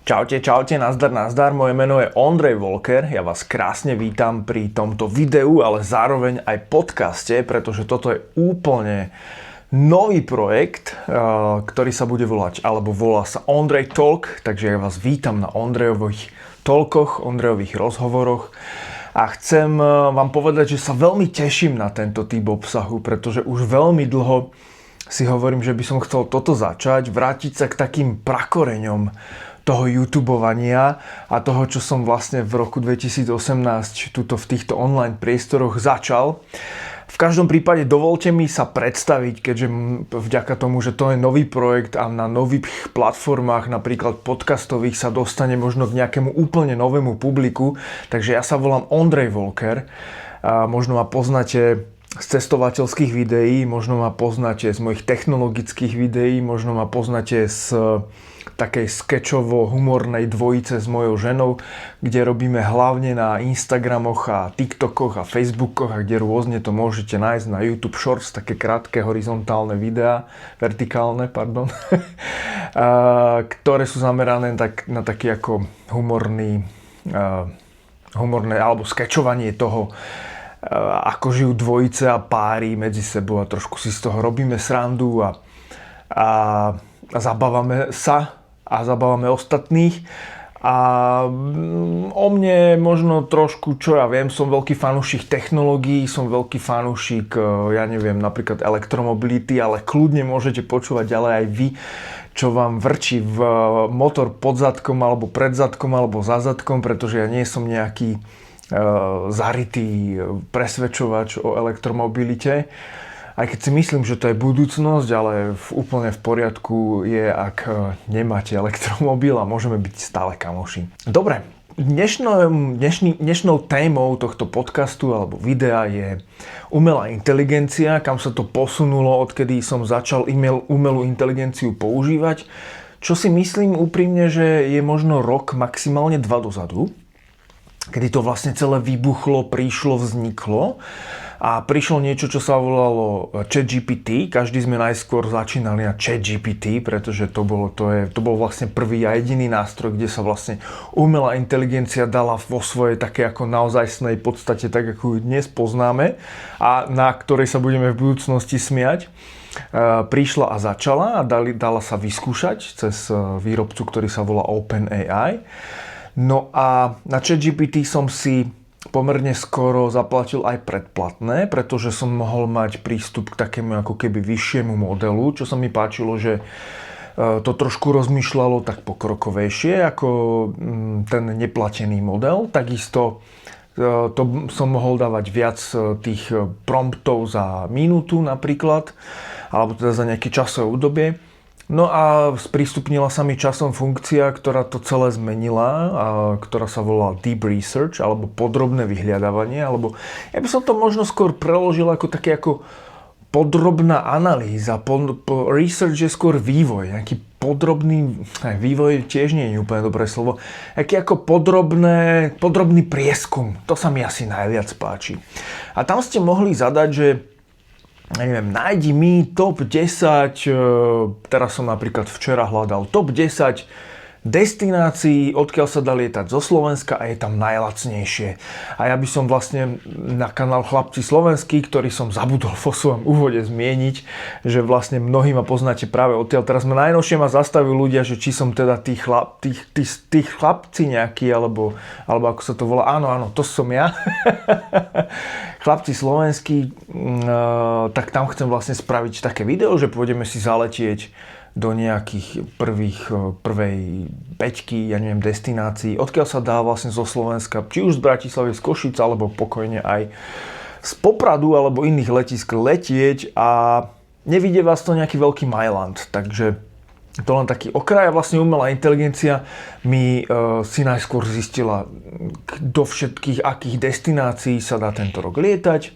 Čaute, nazdar, moje meno je Ondrej Volker, ja vás krásne vítam pri tomto videu, ale zároveň aj podcaste, pretože toto je úplne nový projekt, ktorý sa bude volať, alebo volá sa Ondrej Talk, takže ja vás vítam na Ondrejových talkoch, Ondrejových rozhovoroch a chcem vám povedať, že sa veľmi teším na tento typ obsahu, pretože už veľmi dlho si hovorím, že by som chcel toto začať, vrátiť sa k takým prakoreňom toho YouTubeovania a toho, čo som vlastne v roku 2018 tuto v týchto online priestoroch začal. V každom prípade dovolte mi sa predstaviť, keďže vďaka tomu, že to je nový projekt a na nových platformách, napríklad podcastových, sa dostane možno k nejakému úplne novému publiku. Takže ja sa volám Ondrej Volker. Možno ma poznáte z cestovateľských videí, možno ma poznáte z mojich technologických videí, možno ma poznáte z takej skečovo-humornej dvojice s mojou ženou, kde robíme hlavne na Instagramoch a TikTokoch a Facebookoch a kde rôzne to môžete nájsť na YouTube Shorts, také krátke horizontálne videá, vertikálne, ktoré sú zamerané na taký ako humorné alebo skečovanie toho, ako žijú dvojice a páry medzi sebou a trošku si z toho robíme srandu a zabávame sa a zabávame ostatných. A o mne možno trošku, čo ja viem, som veľký fanúšik technológií, som veľký fanúšik, ja neviem, napríklad elektromobility, ale kľudne môžete počúvať ďalej aj vy, čo vám vrčí v motor pod zadkom alebo pred zadkom alebo za zadkom, pretože ja nie som nejaký zarytý presvedčovač o elektromobilite. Aj keď si myslím, že to je budúcnosť, ale úplne v poriadku je, ak nemáte elektromobil a môžeme byť stále kamoši. Dobre, dnešnou témou tohto podcastu alebo videa je umelá inteligencia, kam sa to posunulo, odkedy som začal umelú inteligenciu používať. Čo si myslím úprimne, že je možno rok, maximálne 2 dozadu, kedy to vlastne celé vybuchlo, prišlo, vzniklo. A prišlo niečo, čo sa volalo ChatGPT. Každý sme najskôr začínali na ChatGPT, pretože to bol vlastne prvý a jediný nástroj, kde sa vlastne umelá inteligencia dala vo svojej také ako naozajstnej podstate, tak ako ju dnes poznáme a na ktorej sa budeme v budúcnosti smiať. Prišla a začala a dala sa vyskúšať cez výrobcu, ktorý sa volá OpenAI. No a na ChatGPT som si pomerne skoro zaplatil aj predplatné, pretože som mohol mať prístup k takému ako keby vyššiemu modelu, čo sa mi páčilo, že to trošku rozmýšľalo tak pokrokovejšie ako ten neplatený model. Takisto to som mohol dávať viac tých promptov za minútu napríklad, alebo teda za nejaké časové obdobie. No a sprístupnila sa mi časom funkcia, ktorá to celé zmenila, a ktorá sa volá Deep Research, alebo podrobné vyhľadávanie, alebo ja by som to možno skôr preložil ako také ako podrobná analýza. Research je skôr vývoj, nejaký podrobný, vývoj tiež nie je úplne dobré slovo, aký ako podrobný prieskum, to sa mi asi najviac páči. A tam ste mohli zadať, že ja neviem, nájdi mi top 10, teraz som napríklad včera hľadal top 10 destinácií, odkiaľ sa dá lietať zo Slovenska a je tam najlacnejšie. A ja by som vlastne na kanál Chlapci slovenskí, ktorý som zabudol vo svojom úvode zmieniť, že vlastne mnohí ma poznáte práve odtiaľ. Teraz najnovšie ma zastavili ľudia, že či som teda tí chlapci nejakí, alebo ako sa to volá. Áno, to som ja. Chlapci slovenskí, tak tam chcem vlastne spraviť také video, že pôjdeme si zaletieť do nejakých prvej päťky, ja neviem, destinácií, odkiaľ sa dá vlastne zo Slovenska, či už z Bratislavy, z Košic, alebo pokojne aj z Popradu, alebo iných letisk letieť a nevidie vás to nejaký veľký Mailand, takže to len taký okraj a vlastne umelá inteligencia mi si najskôr zistila, do všetkých akých destinácií sa dá tento rok lietať,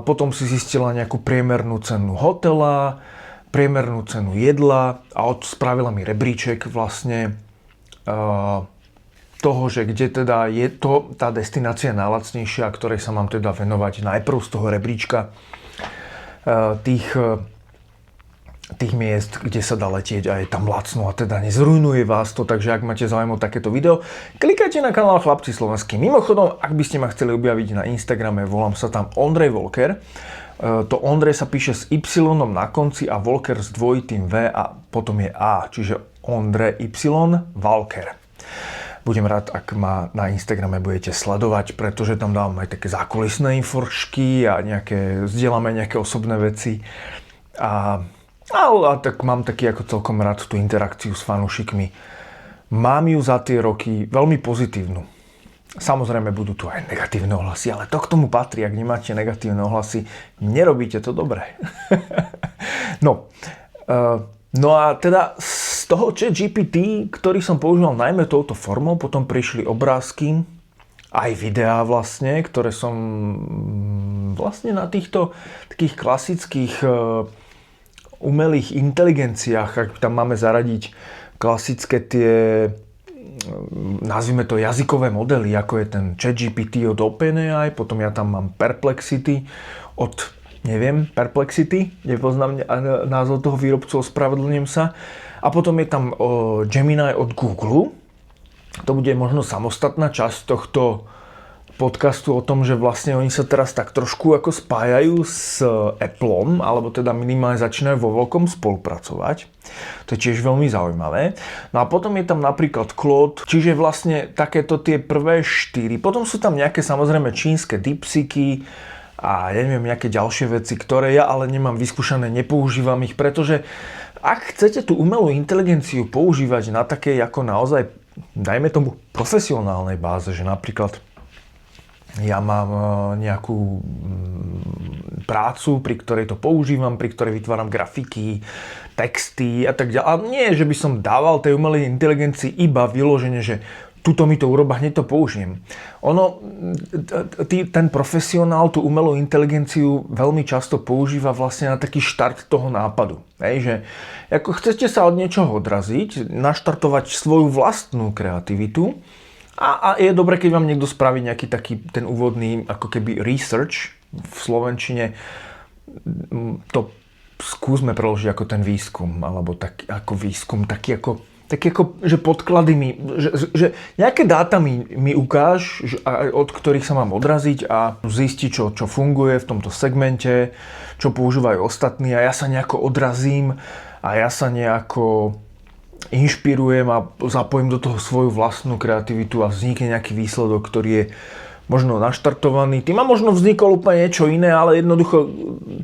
potom si zistila nejakú priemernú cenu hotela, priemernú cenu jedla a spravila mi rebríček vlastne toho, že kde teda je to tá destinácia najlacnejšia, ktorej sa mám teda venovať najprv z toho rebríčka tých tých miest, kde sa dá letieť a je tam lacno a teda nezrujnuje vás to, takže ak máte záujem o takéto video, klikajte na kanál Chlapci slovenskí. Mimochodom, ak by ste ma chceli objaviť na Instagrame, volám sa tam Ondrej Volker. To Ondrej sa píše s Y na konci a Volker s dvojitým V a potom je A, čiže Ondrej Y Volker. Budem rád, ak ma na Instagrame budete sledovať, pretože tam dávam aj také zákulisné infošky a zdieľame nejaké osobné veci. A tak mám taký ako celkom rád tú interakciu s fanúšikmi. Mám ju za tie roky veľmi pozitívnu. Samozrejme budú tu aj negatívne ohlasy, ale to k tomu patrí. Ak nemáte negatívne ohlasy, nerobíte to dobre. No a teda z toho ChatGPT, ktorý som používal najmä touto formou, potom prišli obrázky, aj videá vlastne, ktoré som vlastne na týchto takých klasických umelých inteligenciách, ak tam máme zaradiť klasické tie, nazvime to jazykové modely, ako je ten ChatGPT od OpenAI, potom ja tam mám Perplexity od Perplexity, nepoznám názov toho výrobcu, ospravedlňujem sa. A potom je tam Gemini od Google. To bude možno samostatná časť tohto podcastu o tom, že vlastne oni sa teraz tak trošku ako spájajú s Appleom, alebo teda minimálne začínajú vo veľkom spolupracovať. To je tiež veľmi zaujímavé. No a potom je tam napríklad Claude, čiže vlastne takéto tie prvé 4. Potom sú tam nejaké samozrejme čínske DeepSeeky, a ja neviem, nejaké ďalšie veci, ktoré ja ale nemám vyskúšané, nepoužívam ich, pretože ak chcete tú umelú inteligenciu používať na takej ako naozaj, dajme tomu, profesionálnej báze, že napríklad ja mám nejakú prácu, pri ktorej to používam, pri ktorej vytváram grafiky, texty a tak ďalej. A nie, že by som dával tej umelej inteligencii iba vyloženie, že tuto mi to uroba, hneď to použijem. Ten profesionál tú umelú inteligenciu veľmi často používa vlastne na taký štart toho nápadu. Že ako chcete sa od niečoho odraziť, naštartovať svoju vlastnú kreativitu a je dobre, keď vám niekto spraví nejaký taký ten úvodný ako keby research v slovenčine, to skúsme preložiť ako ten výskum, alebo tak ako výskum, taký ako že podklady že nejaké dáta mi ukáž, od ktorých sa mám odraziť a zistiť, čo funguje v tomto segmente, čo používajú ostatní a ja sa nejako odrazím a ja sa nejako inšpirujem a zapojím do toho svoju vlastnú kreativitu a vznikne nejaký výsledok, ktorý je možno naštartovaný. Tým a možno vzniklo úplne niečo iné, ale jednoducho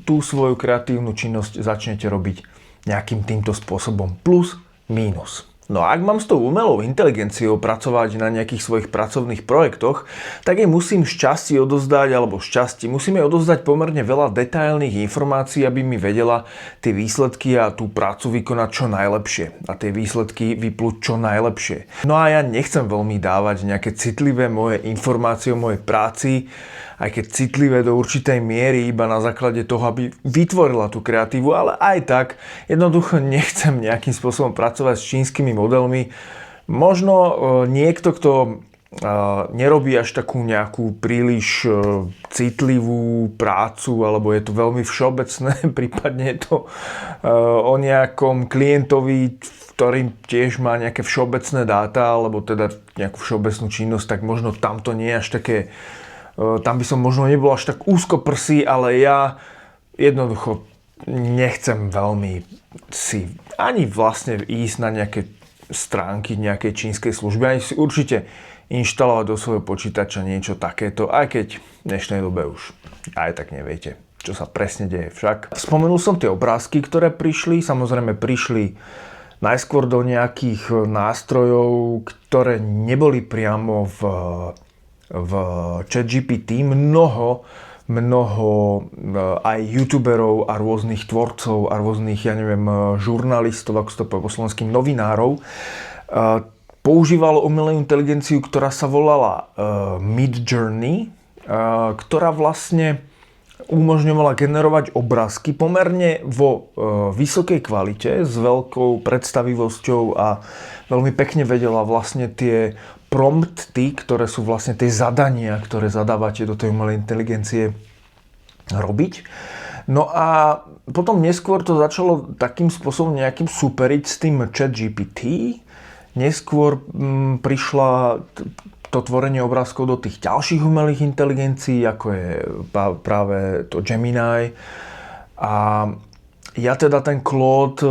tú svoju kreatívnu činnosť začnete robiť nejakým týmto spôsobom. Plus, mínus. No a ak mám s tou umelou inteligenciou pracovať na nejakých svojich pracovných projektoch, tak jej musím musím jej odozdať pomerne veľa detailných informácií, aby mi vedela tie výsledky a tú prácu vykonať čo najlepšie a tie výsledky vyplúť čo najlepšie. No a ja nechcem veľmi dávať nejaké citlivé moje informácie o mojej práci, aj keď citlivé do určitej miery iba na základe toho, aby vytvorila tú kreatívu, ale aj tak jednoducho nechcem nejakým spôsobom pracovať s čínskymi modelmi. Možno niekto, kto nerobí až takú nejakú príliš citlivú prácu, alebo je to veľmi všeobecné, prípadne je to o nejakom klientovi, ktorý tiež má nejaké všeobecné dáta, alebo teda nejakú všeobecnú činnosť, tak možno tamto nie je až také. Tam by som možno nebol až tak úzkoprsý, ale ja jednoducho nechcem veľmi si ani vlastne ísť na nejaké stránky nejakej čínskej služby, ani si určite inštalovať do svojho počítača niečo takéto, aj keď v dnešnej dobe už aj tak neviete, čo sa presne deje však. Spomenul som tie obrázky, ktoré prišli, samozrejme prišli najskôr do nejakých nástrojov, ktoré neboli priamo v ChatGPT. Mnoho aj youtuberov a rôznych tvorcov a rôznych, žurnalistov, ako sa to povie po slovensky, novinárov, používalo umelú inteligenciu, ktorá sa volala Midjourney, ktorá vlastne umožňovala generovať obrázky pomerne vo vysokej kvalite, s veľkou predstavivosťou a veľmi pekne vedela vlastne tie prompty, ktoré sú vlastne tie zadania, ktoré zadávate do tej umelej inteligencie robiť. No a potom neskôr to začalo takým spôsobom nejakým superiť s tým ChatGPT. Neskôr prišla to tvorenie obrázkov do tých ďalších umelých inteligencií, ako je práve to Gemini. A ja teda ten Claude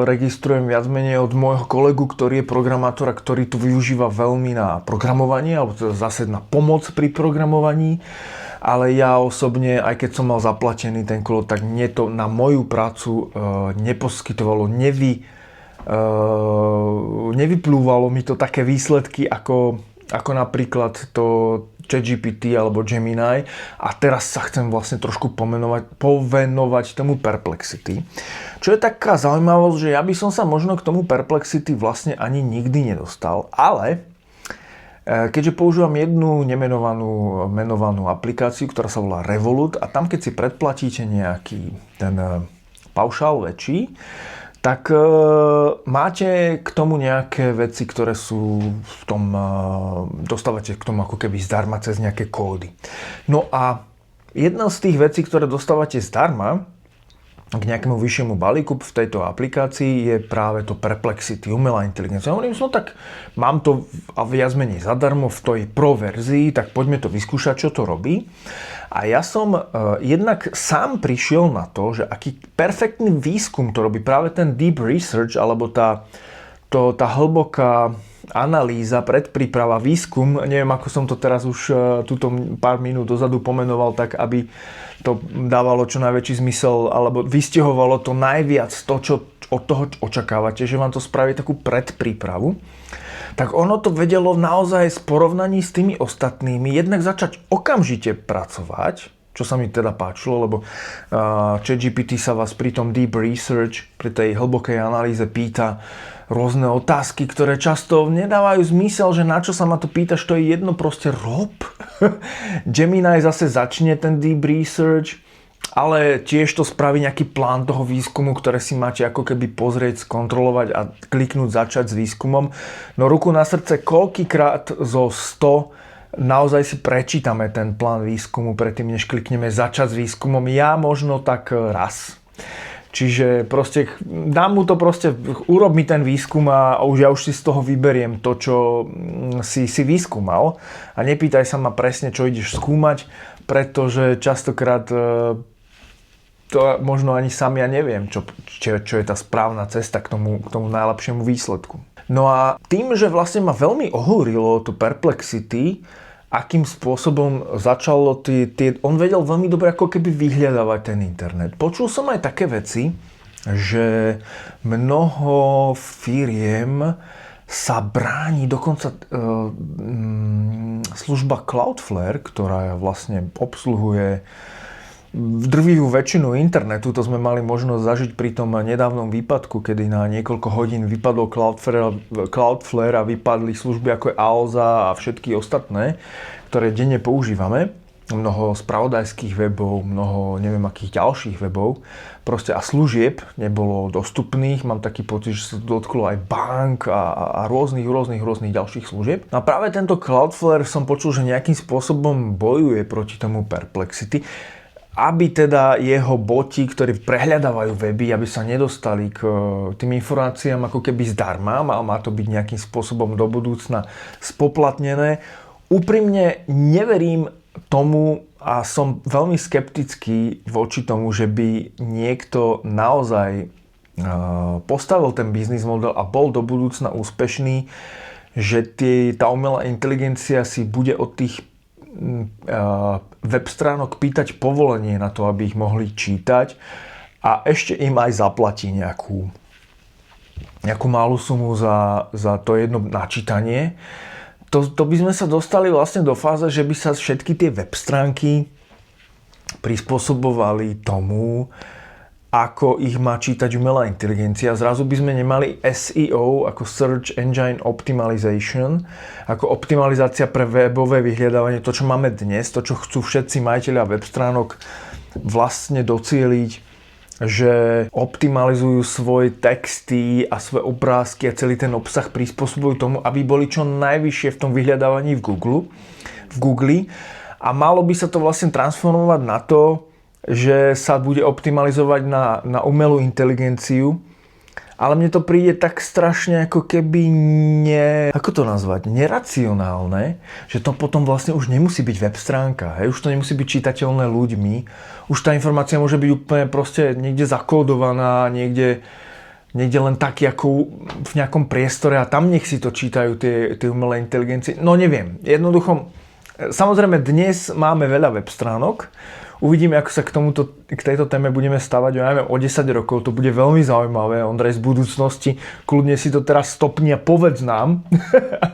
registrujem viac menej od môjho kolegu, ktorý je programátor a ktorý to využíva veľmi na programovanie, alebo teda zase na pomoc pri programovaní. Ale ja osobne, aj keď som mal zaplatený ten Claude, tak mne to na moju prácu neposkytovalo, nevyplúvalo mi to také výsledky ako napríklad to ChatGPT alebo Gemini. A teraz sa chcem vlastne trošku povenovať tomu Perplexity. Čo je taká zaujímavosť, že ja by som sa možno k tomu Perplexity vlastne ani nikdy nedostal. Ale keďže používam jednu menovanú aplikáciu, ktorá sa volá Revolut, a tam keď si predplatíte nejaký ten paušál väčší, tak máte k tomu nejaké veci, ktoré sú v tom, dostávate k tomu ako keby zdarma cez nejaké kódy. No a jedna z tých vecí, ktoré dostávate zdarma k nejakému vyššiemu balíku v tejto aplikácii, je práve to Perplexity, umelá inteligencia. Hovorím, tak mám to viac menej zadarmo v tej pro verzii, tak poďme to vyskúšať, čo to robí. A ja som jednak sám prišiel na to, že aký perfektný výskum to robí práve ten deep research, alebo tá hlboká analýza, predpríprava, výskum. Neviem, ako som to teraz už túto pár minút dozadu pomenoval, tak aby to dávalo čo najväčší zmysel, alebo vystihovalo to najviac to, čo od toho očakávate, že vám to spraví takú predprípravu. Tak ono to vedelo naozaj v porovnaní s tými ostatnými jednak začať okamžite pracovať, čo sa mi teda páčilo, lebo ChatGPT sa vás pri tom deep research, pri tej hlbokej analýze pýta rôzne otázky, ktoré často nedávajú zmysel, že na čo sa ma to pýtaš, to je jedno, proste rob. Gemini zase začne ten deep research, ale tiež to spraví nejaký plán toho výskumu, ktoré si máte ako keby pozrieť, skontrolovať a kliknúť začať s výskumom. No ruku na srdce, koľkýkrát zo 100 naozaj si prečítame ten plán výskumu predtým, než klikneme začať s výskumom. Ja možno tak raz. Čiže proste dám mu to proste, urob mi ten výskum a ja už si z toho vyberiem to, čo si vyskúmal. A nepýtaj sa ma presne, čo ideš skúmať, pretože častokrát to možno ani sám ja neviem, čo je tá správna cesta k tomu najlepšiemu výsledku. No a tým, že vlastne ma veľmi ohúrilo to Perplexity, akým spôsobom začalo on vedel veľmi dobre ako keby vyhľadávať ten internet. Počul som aj také veci, že mnoho firiem sa bráni, dokonca služba Cloudflare, ktorá vlastne obsluhuje drvivú väčšinu internetu, to sme mali možnosť zažiť pri tom nedávnom výpadku, kedy na niekoľko hodín vypadol Cloudflare a vypadli služby ako je Alza a všetky ostatné, ktoré denne používame. Mnoho spravodajských webov, mnoho neviem akých ďalších webov, proste a služieb nebolo dostupných. Mám taký pocit, že sa to dotklo aj bank a rôznych ďalších služieb. A práve tento Cloudflare som počul, že nejakým spôsobom bojuje proti tomu Perplexity, aby teda jeho boti, ktorí prehľadávajú weby, aby sa nedostali k tým informáciám ako keby zdarma, má to byť nejakým spôsobom do budúcna spoplatnené. Úprimne neverím tomu a som veľmi skeptický voči tomu, že by niekto naozaj postavil ten biznis model a bol do budúcna úspešný, že tá umelá inteligencia si bude od tých web stránok pýtať povolenie na to, aby ich mohli čítať a ešte im aj zaplatí nejakú malú sumu za to jedno načítanie. To by sme sa dostali vlastne do fáze, že by sa všetky tie web stránky prispôsobovali tomu, ako ich má čítať umelá inteligencia. Zrazu by sme nemali SEO, ako Search Engine Optimization, ako optimalizácia pre webové vyhľadávanie, to, čo máme dnes, to, čo chcú všetci majiteľia web stránok vlastne docieliť, že optimalizujú svoje texty a svoje obrázky a celý ten obsah prispôsobujú tomu, aby boli čo najvyššie v tom vyhľadávaní v Google. A malo by sa to vlastne transformovať na to, že sa bude optimalizovať na umelú inteligenciu. Ale mne to príde tak strašne ako keby ako to nazvať, neracionálne, že to potom vlastne už nemusí byť web stránka, hej? Už to nemusí byť čitateľné ľuďmi, už tá informácia môže byť úplne proste niekde zakódovaná, niekde len taký ako v nejakom priestore a tam nech si to čítajú tie umelé inteligencie. No neviem, jednoducho, samozrejme dnes máme veľa web stránok. Uvidíme, ako sa k tejto téme budeme stavať. Ja neviem, o 10 rokov to bude veľmi zaujímavé. Ondrej, z budúcnosti, kľudne si to teraz stopni a povedz nám.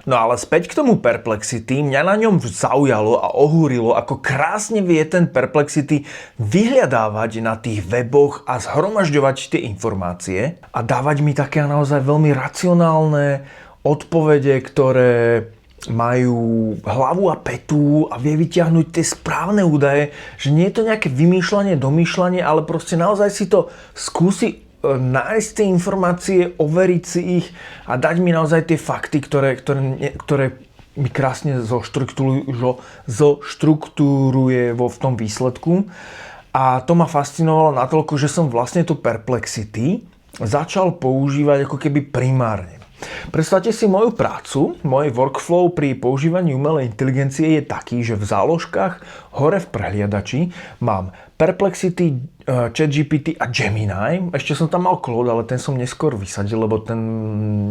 No ale späť k tomu Perplexity. Mňa na ňom zaujalo a ohúrilo, ako krásne vie ten Perplexity vyhľadávať na tých weboch a zhromažďovať tie informácie a dávať mi také naozaj veľmi racionálne odpovede, ktoré majú hlavu a petu a vie vyťahnuť tie správne údaje, že nie je to nejaké vymýšľanie, domýšľanie, ale proste naozaj si to skúsi nájsť tie informácie, overiť si ich a dať mi naozaj tie fakty, ktoré mi krásne zoštruktúruje v tom výsledku. A to ma fascinovalo natoľko, že som vlastne tu Perplexity začal používať ako keby primárne. Predstavte si moju prácu, môj workflow pri používaní umelej inteligencie je taký, že v záložkách hore v prehliadači mám Perplexity, ChatGPT a Gemini. Ešte som tam mal Claude, ale ten som neskôr vysadil, lebo ten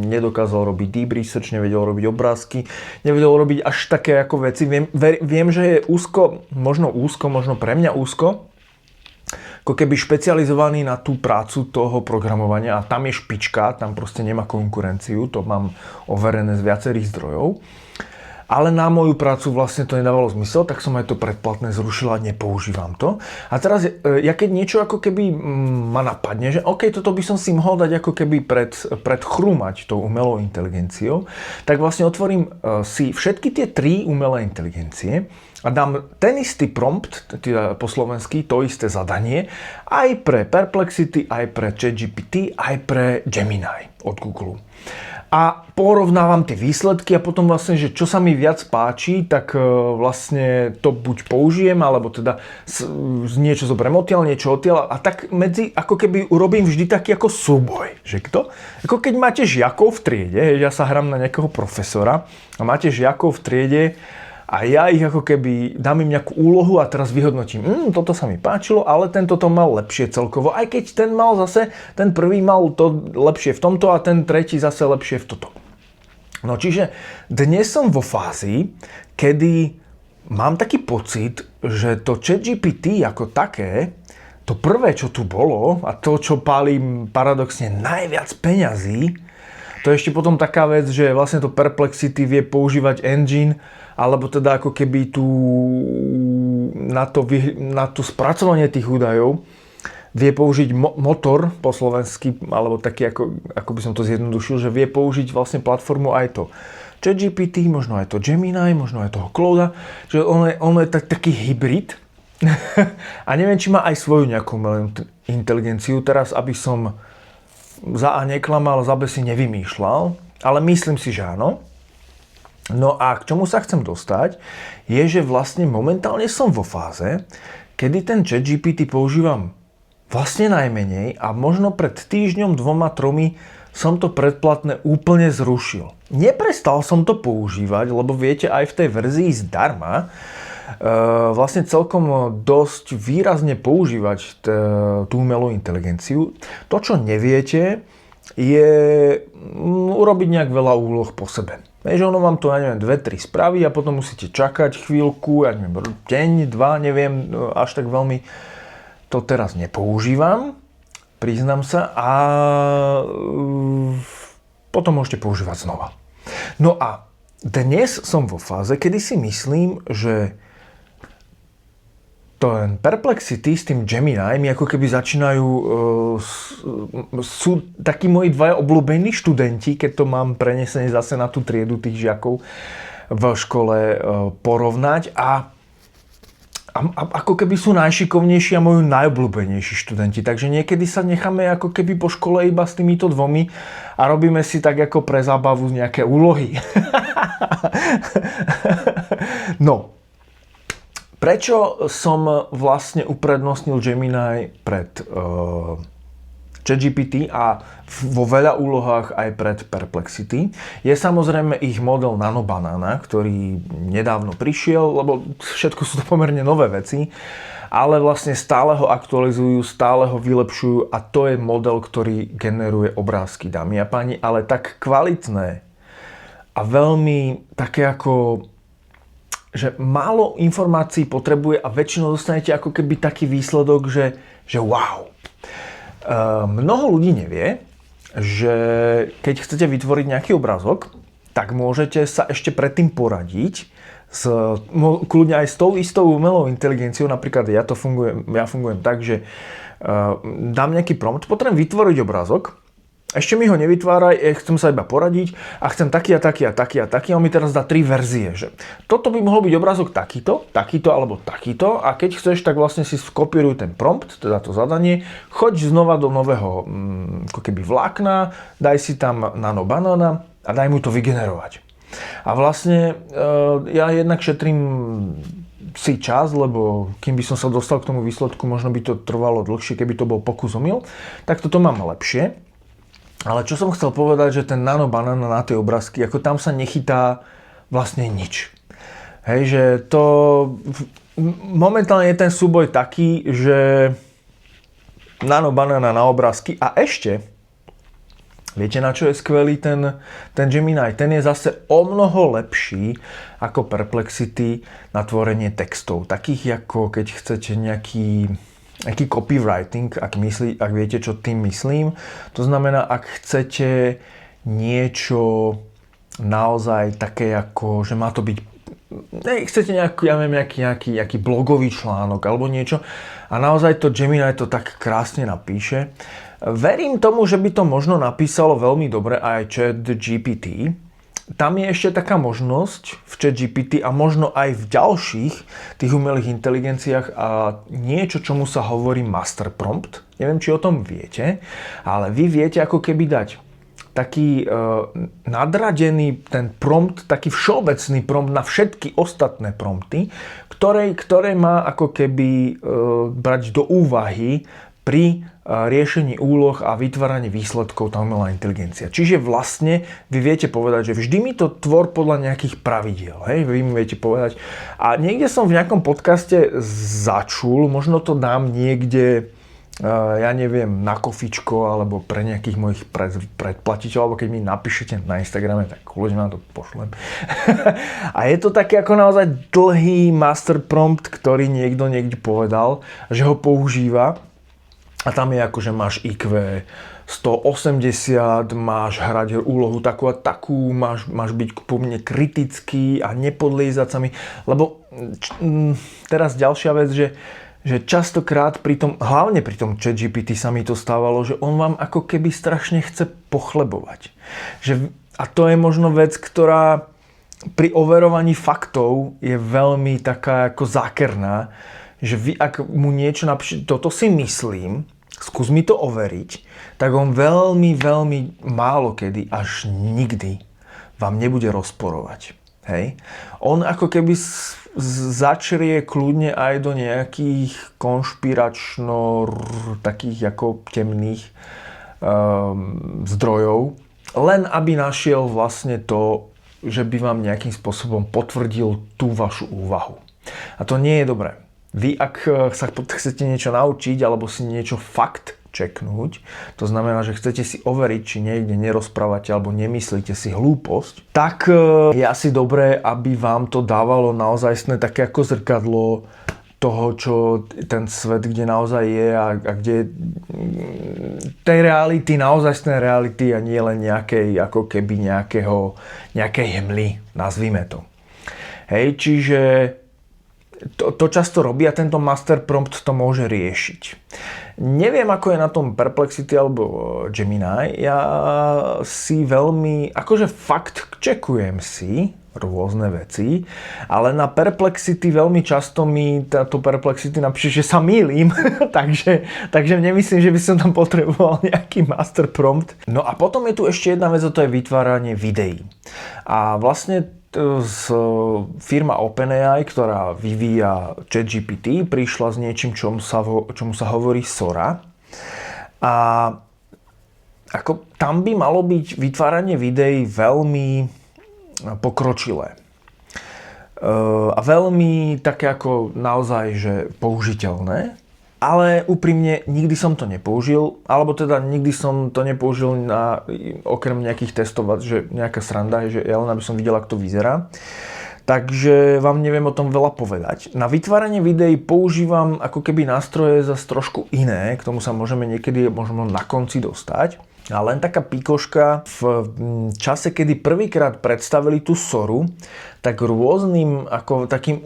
nedokázal robiť deep research, nevedel robiť obrázky, nevedel robiť až také ako veci. Viem, že je možno pre mňa úzko, ako keby špecializovaný na tú prácu toho programovania a tam je špička, tam proste nemá konkurenciu, to mám overené z viacerých zdrojov. Ale na moju prácu vlastne to nedávalo zmysel, tak som aj to predplatné zrušil a nepoužívam to. A teraz, ja keď niečo ako keby ma napadne, že OK, toto by som si mohol dať ako keby predchrúmať tou umelou inteligenciou, tak vlastne otvorím si všetky tie 3 umelé inteligencie a dám ten istý prompt, teda po slovensky, to isté zadanie, aj pre Perplexity, aj pre ChatGPT, aj pre Gemini od Google. A porovnávam tie výsledky a potom vlastne, že čo sa mi viac páči, tak vlastne to buď použijem, alebo teda niečo zoberiem odtiaľ, niečo odtiaľ a tak ako keby urobím vždy taký ako súboj. Že kto? Ako keď máte žiakov v triede, ja sa hrám na nejakého profesora a máte žiakov v triede a ja ich ako keby dám im nejakú úlohu a teraz vyhodnotím, toto sa mi páčilo, ale tento to mal lepšie celkovo. Aj keď ten prvý mal to lepšie v tomto a ten tretí zase lepšie v toto. No čiže dnes som vo fázi, kedy mám taký pocit, že to ChatGPT ako také, to prvé, čo tu bolo a to, čo pálí paradoxne najviac peňazí, to je ešte potom taká vec, že vlastne to Perplexity vie používať engine, alebo teda ako keby na to spracovanie tých údajov vie použiť motor po slovensky, alebo taký, ako by som to zjednodušil, že vie použiť vlastne platformu aj to ChatGPT, možno aj to Gemini, možno aj toho Clauda, že ono je taký hybrid. A neviem, či má aj svoju nejakú inteligenciu. Teraz, aby som za A neklamal, za B si nevymýšľal, ale myslím si, že áno. No a k čomu sa chcem dostať, je, že vlastne momentálne som vo fáze, kedy ten ChatGPT používam vlastne najmenej a možno pred týždňom, 2-3 som to predplatné úplne zrušil. Neprestal som to používať, lebo viete, aj v tej verzii zdarma vlastne celkom dosť výrazne používať tú umelú inteligenciu. To, čo neviete, je urobiť nejak veľa úloh po sebe. Že ono vám to, 2-3 spraví a potom musíte čakať chvíľku, deň, 2, neviem, až tak veľmi to teraz nepoužívam, priznám sa, a potom môžete používať znova. No a dnes som vo fáze, kedy si myslím, že ten Perplexity s tým Gemini mi ako keby začínajú, sú takí moji 2 obľúbení študenti, keď to mám prenesené zase na tú triedu tých žiakov v škole porovnať a ako keby sú najšikovnejší a moji najobľúbenejší študenti. Takže niekedy sa necháme ako keby po škole iba s týmito 2 a robíme si tak ako pre zábavu nejaké úlohy. No. Prečo som vlastne uprednostnil Gemini pred ChatGPT a vo veľa úlohách aj pred Perplexity, je samozrejme ich model Nanobanana, ktorý nedávno prišiel, lebo všetko sú to pomerne nové veci, ale vlastne stále ho aktualizujú, stále ho vylepšujú a to je model, ktorý generuje obrázky, dámy a páni, ale tak kvalitné a veľmi také ako, že málo informácií potrebuje a väčšinou dostanete ako keby taký výsledok, že wow. Mnoho ľudí nevie, že keď chcete vytvoriť nejaký obrázok, tak môžete sa ešte predtým poradiť kľudne aj s tou istou umelou inteligenciou. Napríklad ja fungujem tak, že dám nejaký prompt, potrebujem vytvoriť obrázok, ešte mi ho nevytváraj, chcem sa iba poradiť a chcem taký a taký a taký a taký. On mi teraz dá 3 verzie, že toto by mohol byť obrázok takýto, takýto alebo takýto a keď chceš, tak vlastne si skopíruj ten prompt, teda to zadanie, choď znova do nového ako keby vlákna, daj si tam Nanobanana a daj mu to vygenerovať. A vlastne ja jednak šetrím si čas, lebo kým by som sa dostal k tomu výsledku, možno by to trvalo dlhšie, keby to bol pokus omyl, tak toto mám lepšie. Ale čo som chcel povedať, že ten Nanobanana na tie obrázky, ako tam sa nechytá vlastne nič. Hej, že to momentálne je ten súboj taký, že Nanobanana na obrázky a ešte, viete na čo je skvelý ten Gemini? Ten je zase o mnoho lepší ako Perplexity na tvorenie textov. Takých ako keď chcete nejaký copywriting, ak viete, čo tým myslím. To znamená, ak chcete niečo naozaj také ako, že má to byť, chcete nejaký blogový článok alebo niečo a naozaj to Gemini to tak krásne napíše. Verím tomu, že by to možno napísalo veľmi dobre aj ChatGPT. Tam je ešte taká možnosť v ChatGPT a možno aj v ďalších tých umelých inteligenciách a niečo, čomu sa hovorí master prompt. Neviem, či o tom viete, ale vy viete ako keby dať taký nadradený ten prompt, taký všeobecný prompt na všetky ostatné prompty, ktoré má ako keby brať do úvahy pri riešení úloh a vytváraní výsledkov tá umelá inteligencia. Čiže vlastne vy viete povedať, že vždy mi to tvor podľa nejakých pravidiel. Hej? Vy mi viete povedať. A niekde som v nejakom podcaste začul, možno to dám niekde, ja neviem, na kofičko alebo pre nejakých mojich predplatiteľov, alebo keď mi napíšete na Instagrame, tak ľudia vám to pošlem. A je to taký ako naozaj dlhý master prompt, ktorý niekto niekde povedal, že ho používa. A tam je ako, že máš IQ 180, máš hrať úlohu takú a takú, máš byť po mne kritický a nepodliezať sa mi. Lebo teraz ďalšia vec, že častokrát hlavne pri tom ChatGPT sa mi to stávalo, že on vám ako keby strašne chce pochlebovať. A to je možno vec, ktorá pri overovaní faktov je veľmi taká ako zákerná, že vy, ak mu niečo napíšete, toto si myslím, skús mi to overiť, tak on veľmi, veľmi málo kedy, až nikdy vám nebude rozporovať. Hej? On ako keby začrie kľudne aj do nejakých konšpiračno takých ako temných zdrojov, len aby našiel vlastne to, že by vám nejakým spôsobom potvrdil tú vašu úvahu. A to nie je dobré. Vy, ak sa chcete niečo naučiť alebo si niečo fakt čeknúť, to znamená, že chcete si overiť, či niekde nerozprávate alebo nemyslíte si hlúposť, tak je asi dobré, aby vám to dávalo naozajstné také ako zrkadlo toho, čo ten svet, kde naozaj je a kde tej reality, naozajstné reality a nie len nejakej, ako keby nejakej hmly, nazvime to. Hej, čiže to často robí a tento master prompt to môže riešiť. Neviem, ako je na tom Perplexity alebo Gemini. Ja si veľmi, akože fakt čekujem si rôzne veci, ale na Perplexity veľmi často mi táto Perplexity napíše, že sa mýlim, takže nemyslím, že by som tam potreboval nejaký master prompt. No a potom je tu ešte jedna vec, a to je vytváranie videí. A vlastne firma OpenAI, ktorá vyvíja ChatGPT, prišla s niečím, čomu sa hovorí Sora. A ako tam by malo byť vytváranie videí veľmi pokročilé. A veľmi také ako naozaj, že použiteľné. Ale úprimne nikdy som to nepoužil, alebo teda nikdy som to nepoužil okrem nejakých testov, že nejaká sranda, že ja len aby som videl, ako to vyzerá. Takže vám neviem o tom veľa povedať. Na vytváranie videí používam ako keby nástroje zase trošku iné, k tomu sa môžeme niekedy možno na konci dostať. A len taká pikoška, v čase, kedy prvýkrát predstavili tú Soru, tak rôznym ako takým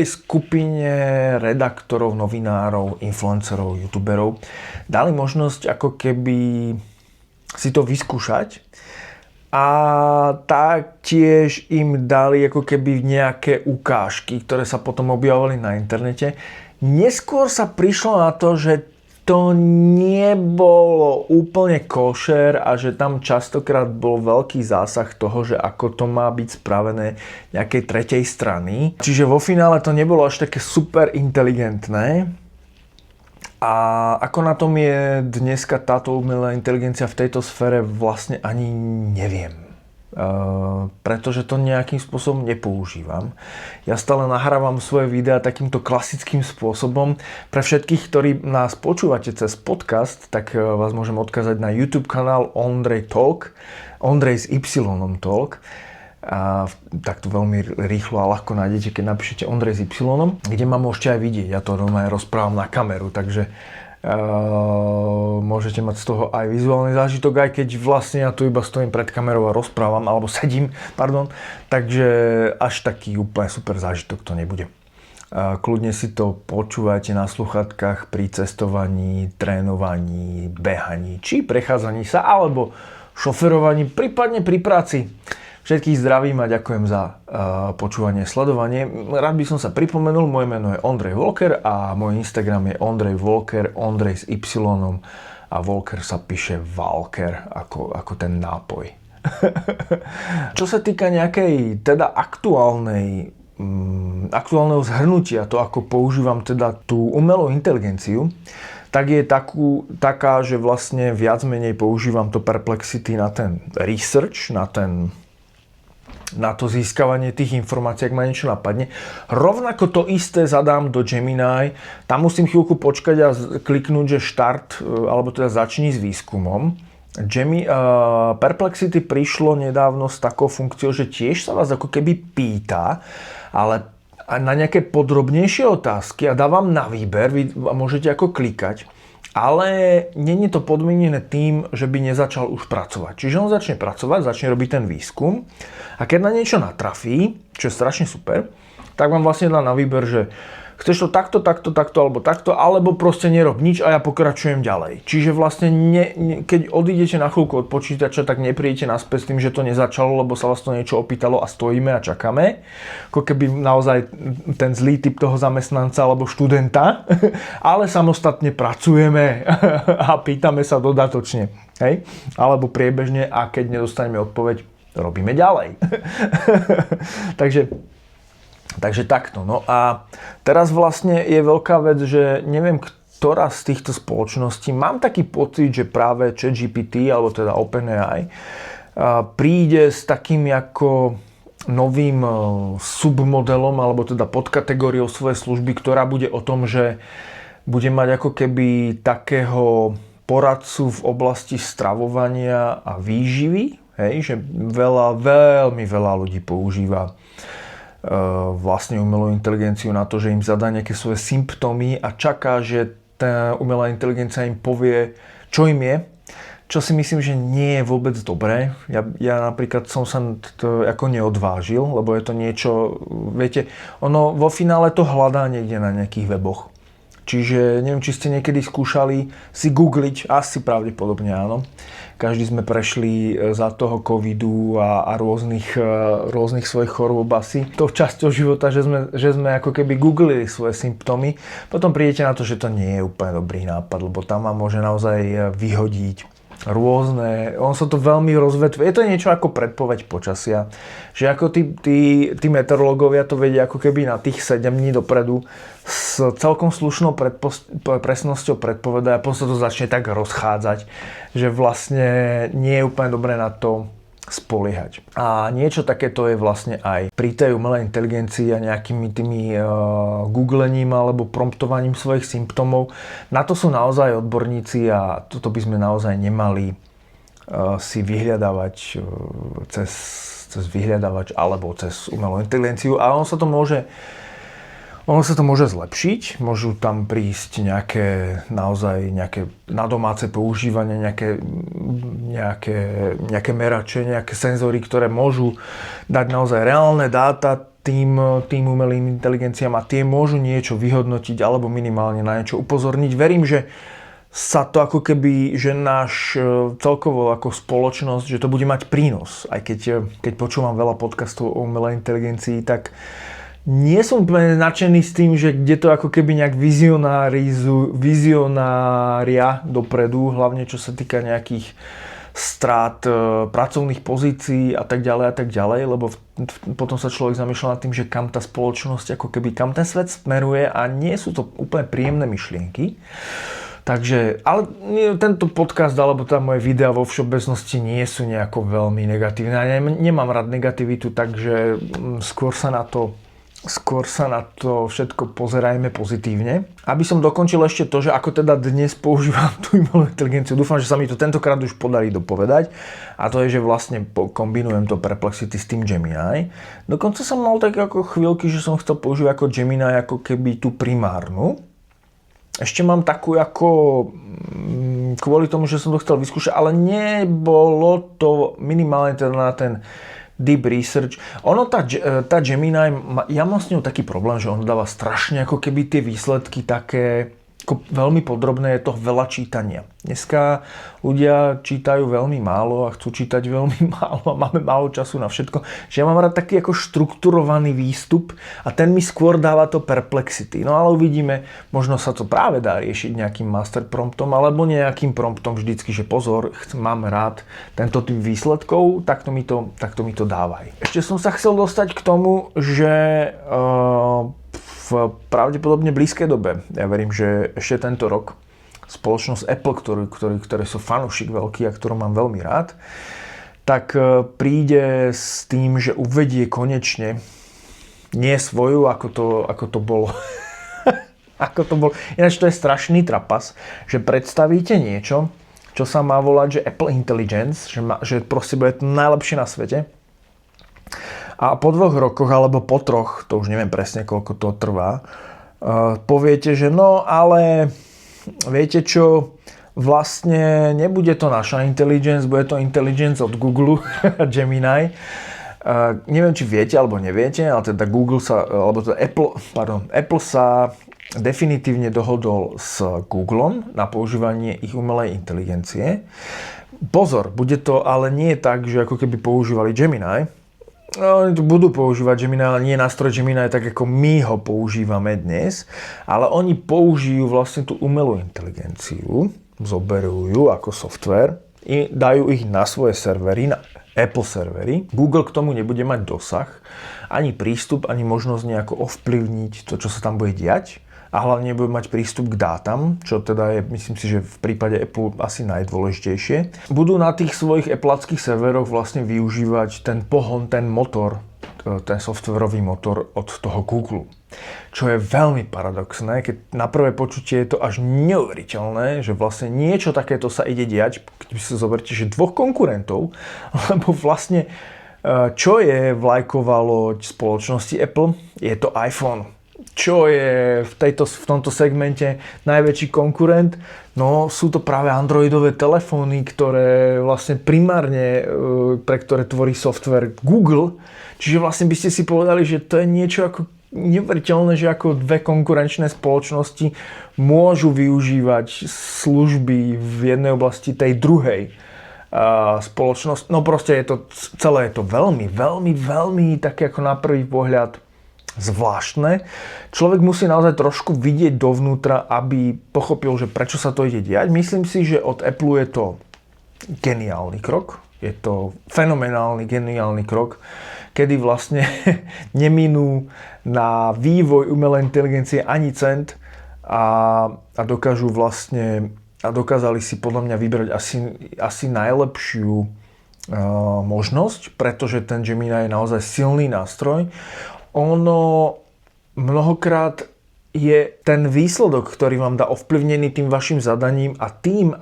skupine redaktorov, novinárov, influencerov, youtuberov dali možnosť ako keby si to vyskúšať a taktiež im dali ako keby nejaké ukážky, ktoré sa potom objavovali na internete. Neskôr sa prišlo na to, že to nebolo úplne košer a že tam častokrát bol veľký zásah toho, že ako to má byť spravené nejakej tretej strany. Čiže vo finále to nebolo až také super inteligentné. A ako na tom je dneska táto umelá inteligencia v tejto sfére, vlastne ani neviem. Pretože to nejakým spôsobom nepoužívam. Ja stále nahrávam svoje videá takýmto klasickým spôsobom. Pre všetkých, ktorí nás počúvate cez podcast, tak vás môžem odkázať na YouTube kanál Ondrej Talk, Ondrej s Y Talk. A tak to veľmi rýchlo a ľahko nájdete, keď napíšete Ondrej s Y, kde ma môžete aj vidieť. Ja to normálne rozprávam na kameru, takže môžete mať z toho aj vizuálny zážitok, aj keď vlastne ja tu iba stojím pred kamerou a rozprávam, alebo sedím, takže až taký úplne super zážitok to nebude. Kľudne si to počúvajte na sluchatkách pri cestovaní, trénovaní, behaní, či prechádzaní sa, alebo šoferovaní, prípadne pri práci. Všetkých zdravím a ďakujem za počúvanie, sledovanie. Rád by som sa pripomenul, moje meno je Ondrej Volker a môj Instagram je Ondrej Volker, Ondrej s Y a Volker sa píše Valker, ako ten nápoj. Čo sa týka nejakej teda aktuálneho zhrnutia, to ako používam teda tú umelú inteligenciu, tak je taká, že vlastne viac menej používam to Perplexity na ten research, na to získavanie tých informácií, ak ma niečo napadne. Rovnako to isté zadám do Gemini. Tam musím chvíľku počkať a kliknúť, že štart, alebo teda začni s výskumom. Perplexity prišlo nedávno s takou funkciou, že tiež sa vás ako keby pýta, ale na nejaké podrobnejšie otázky a dávam na výber, vy môžete ako klikať. Ale nie je to podmienené tým, že by nezačal už pracovať. Čiže on začne pracovať, začne robiť ten výskum a keď na niečo natrafí, čo je strašne super, tak vám vlastne dá na výber, že chceš to takto, alebo proste nerob nič a ja pokračujem ďalej. Čiže vlastne keď odídete na chvíľku od počítača, tak neprídete naspäť s tým, že to nezačalo, lebo sa vás to niečo opýtalo a stojíme a čakáme. Ako keby naozaj ten zlý typ toho zamestnanca alebo študenta, ale samostatne pracujeme a pýtame sa dodatočne. Hej? Alebo priebežne a keď nedostaneme odpoveď, robíme ďalej. Takže takto. No a teraz vlastne je veľká vec, že neviem, ktorá z týchto spoločností, mám taký pocit, že práve ChatGPT, alebo teda OpenAI, príde s takým ako novým submodelom, alebo teda podkategóriou svojej služby, ktorá bude o tom, že bude mať ako keby takého poradcu v oblasti stravovania a výživy, hej, že veľmi veľa ľudí používa vlastne umelú inteligenciu na to, že im zadá nejaké svoje symptómy a čaká, že tá umelá inteligencia im povie, čo im je, čo si myslím, že nie je vôbec dobré. Ja napríklad som sa to ako neodvážil, lebo je to niečo, viete, ono vo finále to hľadá niekde na nejakých weboch. Čiže neviem, či ste niekedy skúšali si googliť, asi pravdepodobne áno. Každý sme prešli za toho covidu a rôznych svojich chorôb asi. To časťou života, že sme ako keby googlili svoje symptómy. Potom prídete na to, že to nie je úplne dobrý nápad, lebo tam vám môže naozaj vyhodiť rôzne, on sa to veľmi rozvetvuje. Je to niečo ako predpoveď počasia, že ako tí meteorológovia to vedia ako keby na tých 7 dní dopredu s celkom slušnou presnosťou predpovedať a potom sa to začne tak rozchádzať, že vlastne nie je úplne dobré na to spoliehať. A niečo takéto je vlastne aj pri tej umelej inteligencii a nejakými tými googlením alebo promptovaním svojich symptómov. Na to sú naozaj odborníci a toto by sme naozaj nemali si vyhľadávať cez vyhľadávač alebo cez umelú inteligenciu. A ono sa to môže zlepšiť, môžu tam prísť nejaké na domáce používanie, nejaké merače, nejaké senzory, ktoré môžu dať naozaj reálne dáta tým umelým inteligenciám a tie môžu niečo vyhodnotiť alebo minimálne na niečo upozorniť. Verím, že sa to ako keby, že náš celkovo ako spoločnosť, že to bude mať prínos. Aj keď počúvam veľa podcastov o umelej inteligencii, tak nie som úplne nadšený s tým, že kde to ako keby nejak vizionária dopredu, hlavne čo sa týka nejakých strát pracovných pozícií a tak ďalej, lebo potom sa človek zamýšľa nad tým, že kam tá spoločnosť, ako keby kam ten svet smeruje a nie sú to úplne príjemné myšlienky. Takže, ale tento podcast alebo tá moje videa vo všeobecnosti nie sú nejako veľmi negatívne. Ja nemám rád negativitu, takže skôr sa na to všetko pozerajme pozitívne. Aby som dokončil ešte to, že ako teda dnes používam tú umelú inteligenciu, dúfam, že sa mi to tentokrát už podarí dopovedať. A to je, že vlastne kombinujem to Perplexity s tým Gemini. Dokonca som mal tak ako chvíľky, že som chcel používať ako Gemini ako keby tú primárnu. Ešte mám takú ako kvôli tomu, že som to chcel vyskúšať, ale nebolo to minimálne teda na ten deep research. Ono, tá Gemini, ja mám s ňou taký problém, že on dáva strašne ako keby tie výsledky také ako veľmi podrobné, je to veľa čítania. Dneska ľudia čítajú veľmi málo a chcú čítať veľmi málo a máme málo času na všetko. Že ja mám rád taký ako štrukturovaný výstup a ten mi skôr dáva to Perplexity. No ale uvidíme, možno sa to práve dá riešiť nejakým master promptom alebo nejakým promptom vždycky, že pozor, mám rád tento typ výsledkov, takto mi to dávaj. Ešte som sa chcel dostať k tomu, že v pravdepodobne blízkej dobe, ja verím, že ešte tento rok, spoločnosť Apple, ktoré sú fanúšik veľký a ktorú mám veľmi rád, tak príde s tým, že uvedie konečne nie svoju, ako to bolo. Ináč to je strašný trapas, že predstavíte niečo, čo sa má volať, že Apple Intelligence, že proste bude to najlepšie na svete. A po 2 rokoch, alebo po 3, to už neviem presne, koľko to trvá, poviete, že no, ale viete čo, vlastne nebude to naša intelligence, bude to intelligence od Google, Gemini. Neviem, či viete, alebo neviete, ale teda Apple sa definitívne dohodol s Googlom na používanie ich umelej inteligencie. Pozor, bude to ale nie tak, že ako keby používali Gemini. Oni tu budú používať Gemini, ale nie nástroj Gemini tak, ako my ho používame dnes. Ale oni použijú vlastne tú umelú inteligenciu, zoberú ju ako software i dajú ich na svoje servery, na Apple servery. Google k tomu nebude mať dosah, ani prístup, ani možnosť nejako ovplyvniť to, čo sa tam bude diať. A hlavne bude mať prístup k dátam, čo teda je, myslím si, že v prípade Apple asi najdôležitejšie. Budú na tých svojich Appleackých serveroch vlastne využívať ten pohon, ten motor, ten softwarový motor od toho Google. Čo je veľmi paradoxné, keď na prvé počutie je to až neuveriteľné, že vlastne niečo takéto sa ide diať, keď si zoberte, že 2 konkurentov, lebo vlastne čo je vlajková loď spoločnosti Apple? Je to iPhone. Čo je v tomto segmente najväčší konkurent? No sú to práve androidové telefóny, ktoré vlastne primárne, pre ktoré tvorí software Google. Čiže vlastne by ste si povedali, že to je niečo ako neuveriteľné, že ako 2 konkurenčné spoločnosti môžu využívať služby v jednej oblasti tej druhej spoločnosti. No proste celé je to veľmi, veľmi, veľmi také ako na prvý pohľad zvláštne. Človek musí naozaj trošku vidieť dovnútra, aby pochopil, že prečo sa to ide diať. Myslím si, že od Apple je to geniálny krok. Je to fenomenálny, geniálny krok, kedy vlastne neminú na vývoj umelej inteligencie ani cent a dokázali si podľa mňa vybrať asi najlepšiu možnosť, pretože ten Gemini je naozaj silný nástroj. Ono mnohokrát je ten výsledok, ktorý vám dá ovplyvnený tým vašim zadaním a tým,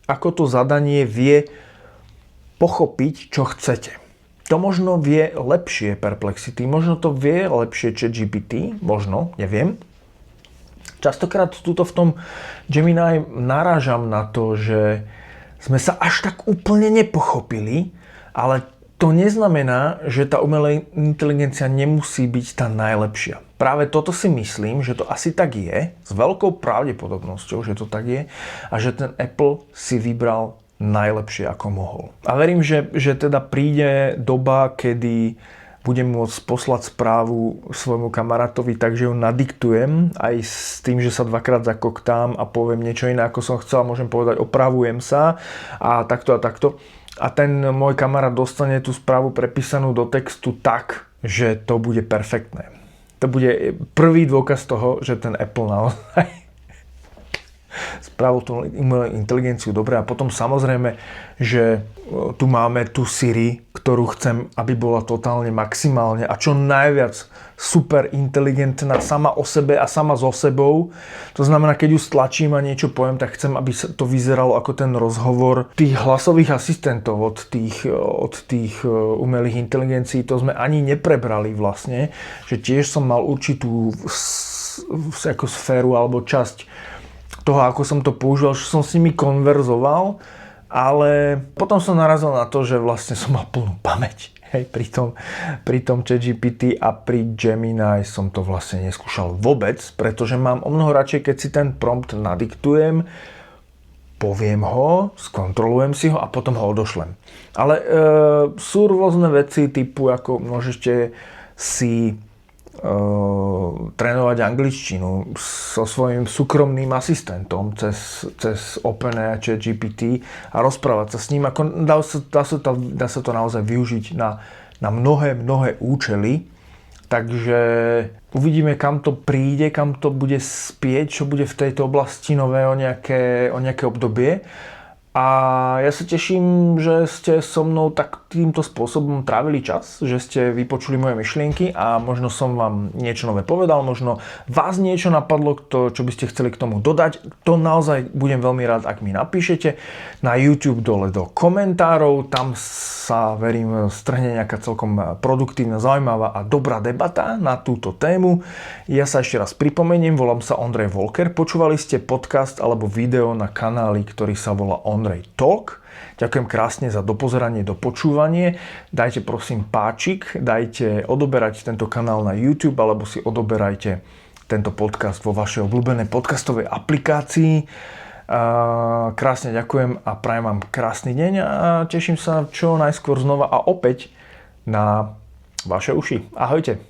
ako to zadanie vie pochopiť, čo chcete. To možno vie lepšie Perplexity, možno to vie lepšie ChatGPT, možno, neviem. Častokrát tuto v tom Gemini narážam na to, že sme sa až tak úplne nepochopili, ale to neznamená, že tá umelá inteligencia nemusí byť tá najlepšia. Práve toto si myslím, že to asi tak je, s veľkou pravdepodobnosťou, že to tak je a že ten Apple si vybral najlepšie, ako mohol. A verím, že teda príde doba, kedy budem môcť poslať správu svojmu kamarátovi, takže ju nadiktujem aj s tým, že sa dvakrát zakoktám a poviem niečo iné, ako som chcel, môžem povedať opravujem sa a takto a takto. A ten môj kamarát dostane tú správu prepísanú do textu tak, že to bude perfektné. To bude prvý dôkaz toho, že ten Apple naozaj spravil tú umelú inteligenciu dobre. A potom samozrejme, že tu máme tú Siri, ktorú chcem, aby bola totálne maximálne a čo najviac super inteligentná sama o sebe a sama so sebou. To znamená, keď ju stlačím a niečo poviem, tak chcem, aby to vyzeralo ako ten rozhovor tých hlasových asistentov od tých umelých inteligencií. To sme ani neprebrali vlastne, že tiež som mal určitú ako sféru alebo časť toho, ako som to používal, že som s nimi konverzoval, ale potom som narazil na to, že vlastne som mal plnú pamäť. Hej, pri tom ChatGPT a pri Gemini som to vlastne neskúšal vôbec, pretože mám omnoho radšej, keď si ten prompt nadiktujem, poviem ho, skontrolujem si ho a potom ho odošlem. Ale sú rôzne veci typu, ako môžete si trénovať angličtinu so svojím súkromným asistentom cez OpenAI ChatGPT a rozprávať sa s ním. Dá sa to naozaj využiť na mnohé účely. Takže uvidíme, kam to príde, kam to bude spieť, čo bude v tejto oblasti nové o nejaké obdobie. A ja sa teším, že ste so mnou tak týmto spôsobom trávili čas, že ste vypočuli moje myšlienky a možno som vám niečo nové povedal, možno vás niečo napadlo, čo by ste chceli k tomu dodať. To naozaj budem veľmi rád, ak mi napíšete na YouTube dole do komentárov. Tam sa, verím, strhne nejaká celkom produktívna, zaujímavá a dobrá debata na túto tému. Ja sa ešte raz pripomeniem, volám sa Ondrej Volker. Počúvali ste podcast alebo video na kanáli, ktorý sa volá Ondrej Talk. Ďakujem krásne za dopozeranie, dopočúvanie. Dajte prosím páčik, dajte odoberať tento kanál na YouTube alebo si odoberajte tento podcast vo vašej obľúbenej podcastovej aplikácii. Krásne ďakujem a prajem vám krásny deň a teším sa čo najskôr znova a opäť na vaše uši. Ahojte.